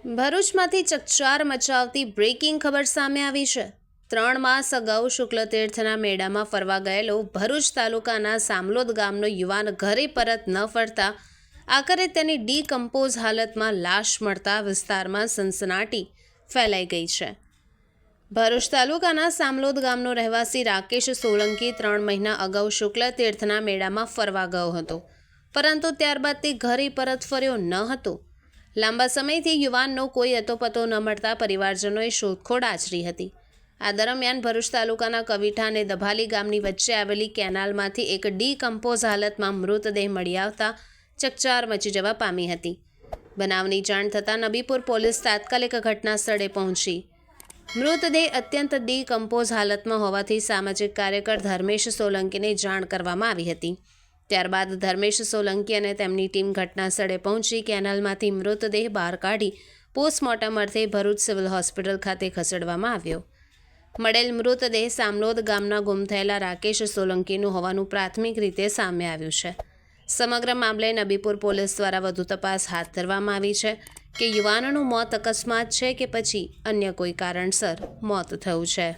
ભરૂચમાંથી ચકચાર મચાવતી બ્રેકિંગ ખબર સામે આવી છે। 3 માસ અગાઉ શુક્લતીર્થના મેળામાં ફરવા ગયેલો ભરૂચ તાલુકાના સામલોદ ગામનો યુવાન ઘરે પરત ન ફરતા આખરે તેની ડીકમ્પોઝ હાલતમાં લાશ મળતા વિસ્તારમાં સનસનાટી ફેલાઈ ગઈ છે। ભરૂચ તાલુકાના સામલોદ ગામનો રહેવાસી રાકેશ સોલંકી 3 મહિના અગાઉ શુક્લતીર્થના મેળામાં ફરવા ગયો હતો, પરંતુ ત્યારબાદ તે ઘરે પરત ફર્યો ન હતો। લાંબા સમયથી યુવાનનો કોઈ અતોપતો ન મળતા પરિવારજનોએ શોધખોળ આચરી હતી। આ દરમિયાન ભરૂચ તાલુકાના કવિઠા અને દભાલી ગામની વચ્ચે આવેલી કેનાલમાંથી એક ડીકમ્પોઝ હાલતમાં મૃતદેહ મળી આવતા ચકચાર મચી જવા પામી હતી। બનાવની જાણ થતાં નબીપુર પોલીસ તાત્કાલિક ઘટના સ્થળે પહોંચી મૃતદેહ અત્યંત ડીકમ્પોઝ હાલતમાં હોવાથી સામાજિક કાર્યકર ધર્મેશ સોલંકીને જાણ કરવામાં આવી હતી। ત્યારબાદ ધર્મેશ સોલંકી અને તેમની ટીમ ઘટના સ્થળે પહોંચી કેનાલમાંથી મૃતદેહ બહાર કાઢી પોસ્ટમોર્ટમ અર્થે ભરૂચ સિવિલ હોસ્પિટલ ખાતે ખસેડવામાં આવ્યો। મળેલ મૃતદેહ સામલોદ ગામના ગુમ થયેલા રાકેશ સોલંકીનું હોવાનું પ્રાથમિક રીતે સામે આવ્યું છે। સમગ્ર મામલે નબીપુર પોલીસ દ્વારા વધુ તપાસ હાથ ધરવામાં આવી છે કે યુવાનનું મોત અકસ્માત છે કે પછી અન્ય કોઈ કારણસર મોત થયું છે।